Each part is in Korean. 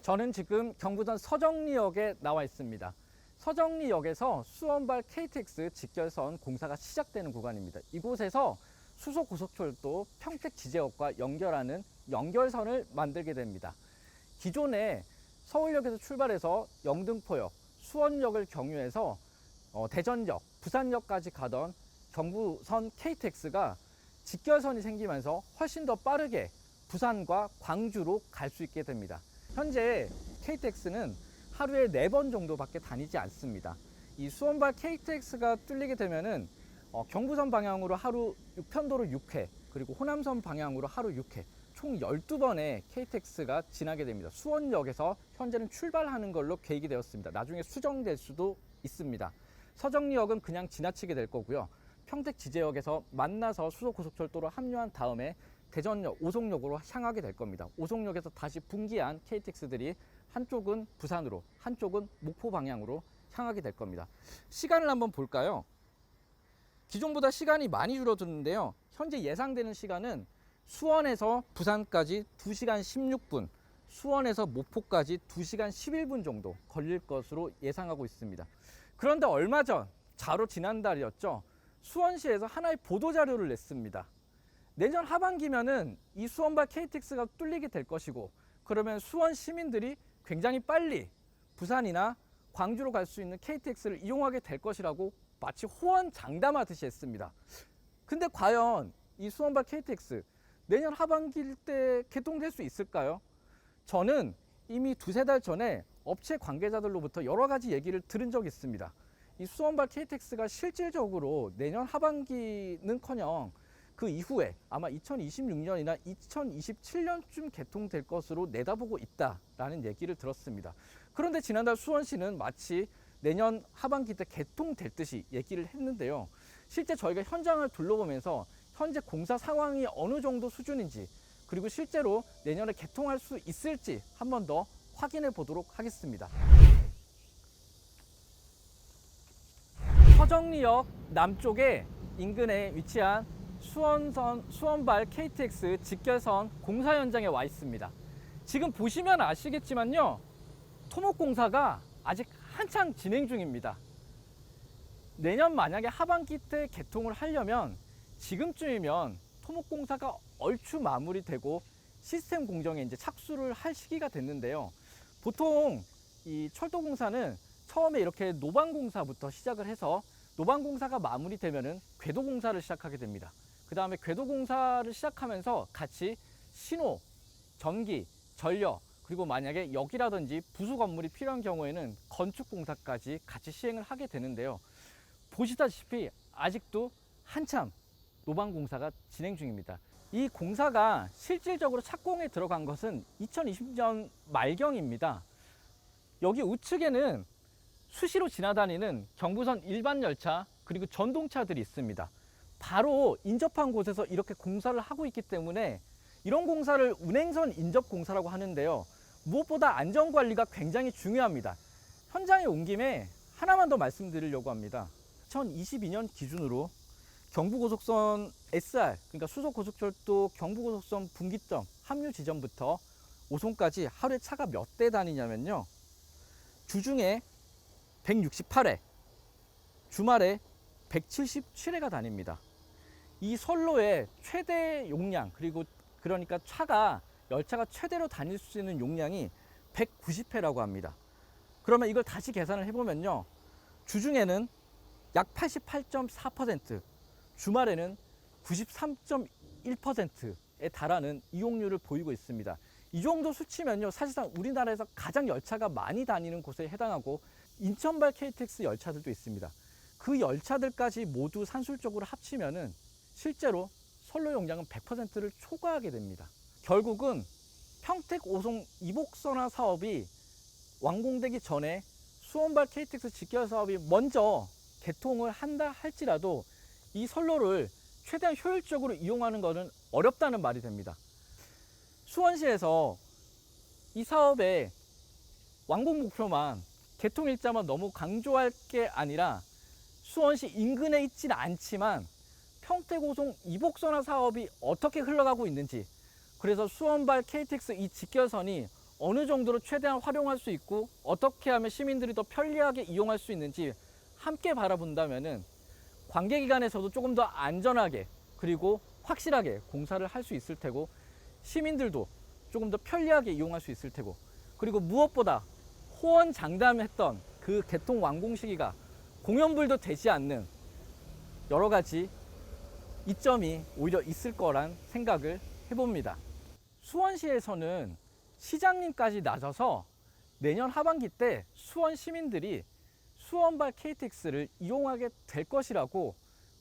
저는 지금 경부선 서정리역에 나와 있습니다. 서정리역에서 수원발 KTX 직결선 공사가 시작되는 구간입니다. 이곳에서 수소고속철도 평택지제역과 연결하는 연결선을 만들게 됩니다. 기존에 서울역에서 출발해서 영등포역, 수원역을 경유해서 대전역, 부산역까지 가던 경부선 KTX가 직결선이 생기면서 훨씬 더 빠르게 부산과 광주로 갈 수 있게 됩니다. 현재 KTX는 하루에 4번 정도밖에 다니지 않습니다. 이 수원발 KTX가 뚫리게 되면은 경부선 방향으로 하루 편도로 6회, 그리고 호남선 방향으로 하루 6회, 총 12번의 KTX가 지나게 됩니다. 수원역에서 현재는 출발하는 걸로 계획이 되었습니다. 나중에 수정될 수도 있습니다. 서정리역은 그냥 지나치게 될 거고요. 평택지제역에서 만나서 수소고속철도로 합류한 다음에 대전역, 오송역으로 향하게 될 겁니다. 오송역에서 다시 분기한 KTX들이 한쪽은 부산으로, 한쪽은 목포 방향으로 향하게 될 겁니다. 시간을 한번 볼까요? 기존보다 시간이 많이 줄어드는데요. 현재 예상되는 시간은 수원에서 부산까지 2시간 16분, 수원에서 목포까지 2시간 11분 정도 걸릴 것으로 예상하고 있습니다. 그런데 얼마 전, 자로 지난달이었죠. 수원시에서 하나의 보도자료를 냈습니다. 내년 하반기면은 이 수원발 KTX가 뚫리게 될 것이고, 그러면 수원 시민들이 굉장히 빨리 부산이나 광주로 갈 수 있는 KTX를 이용하게 될 것이라고 마치 호언장담하듯이 했습니다. 근데 과연 이 수원발 KTX 내년 하반기 때 개통될 수 있을까요? 저는 이미 2-3달 전에 업체 관계자들로부터 여러 가지 얘기를 들은 적이 있습니다. 이 수원발 KTX가 실질적으로 내년 하반기는커녕 그 이후에 아마 2026년이나 2027년쯤 개통될 것으로 내다보고 있다라는 얘기를 들었습니다. 그런데 지난달 수원시는 마치 내년 하반기 때 개통될 듯이 얘기를 했는데요. 실제 저희가 현장을 둘러보면서 현재 공사 상황이 어느 정도 수준인지, 그리고 실제로 내년에 개통할 수 있을지 한 번 더 확인해 보도록 하겠습니다. 서정리역 남쪽에 인근에 위치한 수원발 KTX 직결선 공사 현장에 와 있습니다. 지금 보시면 아시겠지만요, 토목공사가 아직 한창 진행 중입니다. 내년 만약에 하반기 때 개통을 하려면 지금쯤이면 토목공사가 얼추 마무리되고 시스템 공정에 이제 착수를 할 시기가 됐는데요. 보통 이 철도공사는 처음에 이렇게 노방공사부터 시작을 해서 노방공사가 마무리되면은 궤도공사를 시작하게 됩니다. 그 다음에 궤도공사를 시작하면서 같이 신호, 전기, 전력, 그리고 만약에 역이라든지 부수 건물이 필요한 경우에는 건축공사까지 같이 시행을 하게 되는데요. 보시다시피 아직도 한참 노방공사가 진행 중입니다. 이 공사가 실질적으로 착공에 들어간 것은 2020년 말경입니다. 여기 우측에는 수시로 지나다니는 경부선 일반 열차 그리고 전동차들이 있습니다. 바로 인접한 곳에서 이렇게 공사를 하고 있기 때문에 이런 공사를 운행선 인접 공사라고 하는데요. 무엇보다 안전관리가 굉장히 중요합니다. 현장에 온 김에 하나만 더 말씀드리려고 합니다. 2022년 기준으로 경부고속선 SR, 그러니까 수소고속철도 경부고속선 분기점 합류 지점부터 오송까지 하루에 차가 몇 대 다니냐면요. 주중에 168회, 주말에 177회가 다닙니다. 이 선로의 최대 용량, 그러니까 열차가 최대로 다닐 수 있는 용량이 190회라고 합니다. 그러면 이걸 다시 계산을 해보면요. 주중에는 약 88.4%, 주말에는 93.1%에 달하는 이용률을 보이고 있습니다. 이 정도 수치면요, 사실상 우리나라에서 가장 열차가 많이 다니는 곳에 해당하고, 인천발 KTX 열차들도 있습니다. 그 열차들까지 모두 산술적으로 합치면은 실제로 선로 용량은 100%를 초과하게 됩니다. 결국은 평택 오송 이복선화 사업이 완공되기 전에 수원발 KTX 직결 사업이 먼저 개통을 한다 할지라도 이 선로를 최대한 효율적으로 이용하는 것은 어렵다는 말이 됩니다. 수원시에서 이 사업의 완공 목표만, 개통 일자만 너무 강조할 게 아니라 수원시 인근에 있지는 않지만 평택오송 이복선화 사업이 어떻게 흘러가고 있는지, 그래서 수원발 KTX 이 직결선이 어느 정도로 최대한 활용할 수 있고 어떻게 하면 시민들이 더 편리하게 이용할 수 있는지 함께 바라본다면은 관계기관에서도 조금 더 안전하게 그리고 확실하게 공사를 할 수 있을 테고 시민들도 조금 더 편리하게 이용할 수 있을 테고 그리고 무엇보다 호언장담했던 그 개통 완공 시기가 공연불도 되지 않는 여러 가지 이점이 오히려 있을 거란 생각을 해봅니다. 수원시에서는 시장님까지 나서서 내년 하반기 때 수원 시민들이 수원발 KTX를 이용하게 될 것이라고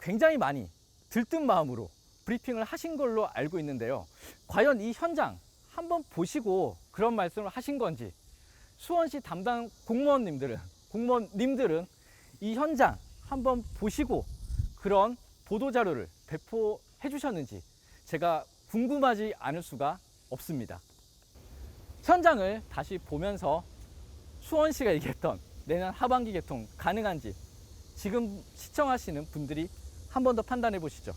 굉장히 많이 들뜬 마음으로 브리핑을 하신 걸로 알고 있는데요. 과연 이 현장 한번 보시고 그런 말씀을 하신 건지 수원시 담당 공무원님들은 이 현장 한번 보시고 그런 보도자료를 배포해 주셨는지 제가 궁금하지 않을 수가 없습니다. 현장을 다시 보면서 수원시가 얘기했던 내년 하반기 개통 가능한지 지금 시청하시는 분들이 한 번 더 판단해 보시죠.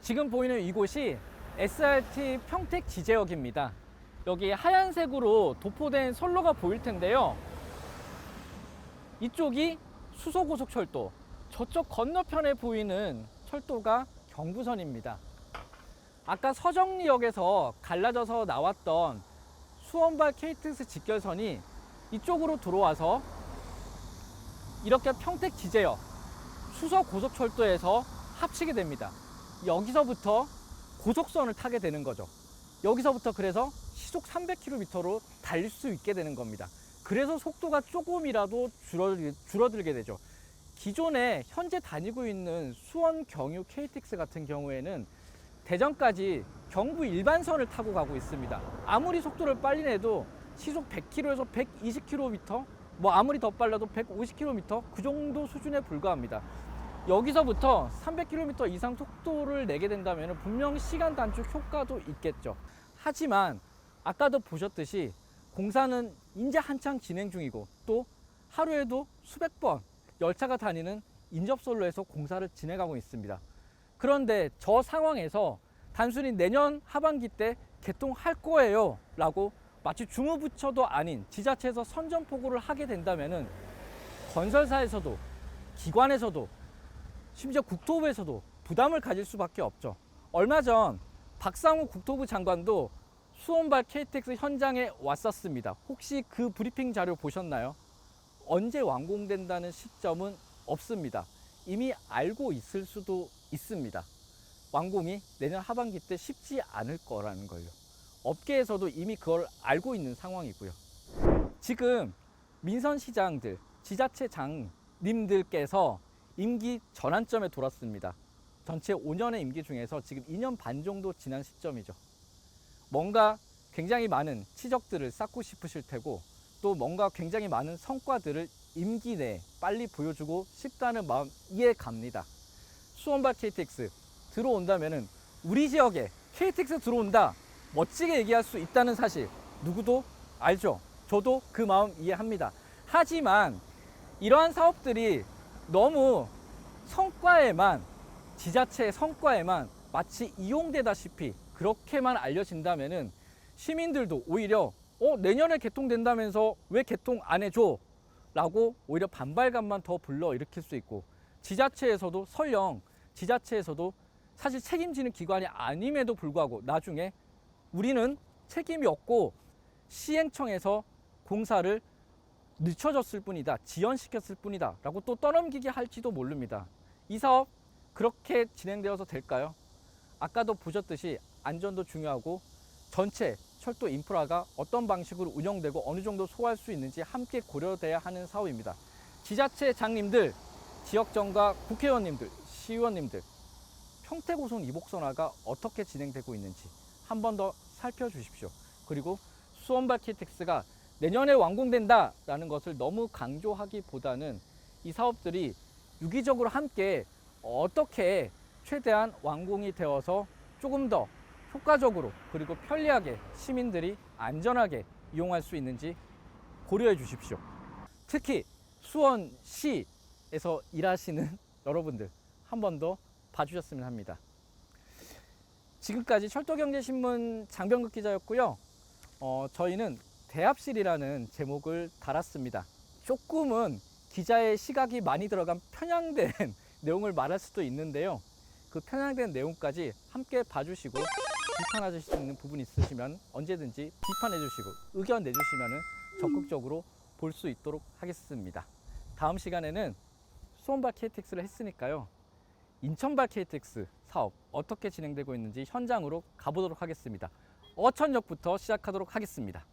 지금 보이는 이곳이 SRT 평택 지제역입니다. 여기 하얀색으로 도포된 선로가 보일 텐데요. 이쪽이 수서고속철도, 저쪽 건너편에 보이는 철도가 경부선입니다. 아까 서정리역에서 갈라져서 나왔던 수원발 KTX 직결선이 이쪽으로 들어와서 이렇게 평택 지제역 수서고속철도에서 합치게 됩니다. 여기서부터 고속선을 타게 되는 거죠. 여기서부터 그래서 시속 300km로 달릴 수 있게 되는 겁니다. 그래서 속도가 조금이라도 줄어들게 되죠. 기존에 현재 다니고 있는 수원 경유 KTX 같은 경우에는 대전까지 경부 일반선을 타고 가고 있습니다. 아무리 속도를 빨리 내도 시속 100km에서 120km, 뭐 아무리 더 빨라도 150km 그 정도 수준에 불과합니다. 여기서부터 300km 이상 속도를 내게 된다면 분명 시간 단축 효과도 있겠죠. 하지만 아까도 보셨듯이 공사는 이제 한창 진행 중이고 또 하루에도 수백 번 열차가 다니는 인접선로에서 공사를 진행하고 있습니다. 그런데 저 상황에서 단순히 내년 하반기 때 개통할 거예요 라고 마치 주무부처도 아닌 지자체에서 선전포고를 하게 된다면 건설사에서도 기관에서도 심지어 국토부에서도 부담을 가질 수밖에 없죠. 얼마 전 박상우 국토부 장관도 수원발 KTX 현장에 왔었습니다. 혹시 그 브리핑 자료 보셨나요? 언제 완공된다는 시점은 없습니다. 이미 알고 있을 수도 있습니다. 완공이 내년 하반기 때 쉽지 않을 거라는 걸요. 업계에서도 이미 그걸 알고 있는 상황이고요. 지금 민선시장들, 지자체장님들께서 임기 전환점에 돌았습니다. 전체 5년의 임기 중에서 지금 2년 반 정도 지난 시점이죠. 뭔가 굉장히 많은 치적들을 쌓고 싶으실 테고 또 뭔가 굉장히 많은 성과들을 임기 내에 빨리 보여주고 싶다는 마음 이해 갑니다. 수원발 KTX 들어온다면은 우리 지역에 KTX 들어온다 멋지게 얘기할 수 있다는 사실 누구도 알죠. 저도 그 마음 이해합니다. 하지만 이러한 사업들이 너무 성과에만 지자체의 성과에만 마치 이용되다시피 그렇게만 알려진다면은 시민들도 오히려 내년에 개통된다면서 왜 개통 안 해줘? 라고 오히려 반발감만 더 불러일으킬 수 있고 지자체에서도 설령 지자체에서도 사실 책임지는 기관이 아님에도 불구하고 나중에 우리는 책임이 없고 시행청에서 공사를 늦춰졌을 뿐이다, 지연시켰을 뿐이다 라고 또 떠넘기게 할지도 모릅니다. 이 사업 그렇게 진행되어서 될까요? 아까도 보셨듯이 안전도 중요하고 전체 철도 인프라가 어떤 방식으로 운영되고 어느 정도 소화할 수 있는지 함께 고려돼야 하는 사업입니다. 지자체장님들, 지역정과 국회의원님들, 시의원님들, 평택오송 이복선화가 어떻게 진행되고 있는지 한 번 더 살펴주십시오. 그리고 수원발 KTX가 내년에 완공된다라는 것을 너무 강조하기보다는 이 사업들이 유기적으로 함께 어떻게 최대한 완공이 되어서 조금 더 효과적으로 그리고 편리하게 시민들이 안전하게 이용할 수 있는지 고려해 주십시오. 특히 수원시에서 일하시는 여러분들 한 번 더 봐주셨으면 합니다. 지금까지 철도경제신문 장병극 기자였고요. 저희는 대합실이라는 제목을 달았습니다. 조금은 기자의 시각이 많이 들어간 편향된 내용을 말할 수도 있는데요. 그 편향된 내용까지 함께 봐주시고 비판하실 수 있는 부분이 있으시면 언제든지 비판해 주시고 의견 내주시면 적극적으로 볼 수 있도록 하겠습니다. 다음 시간에는 수원발 KTX를 했으니까요. 인천발 KTX 사업 어떻게 진행되고 있는지 현장으로 가보도록 하겠습니다. 어천역부터 시작하도록 하겠습니다.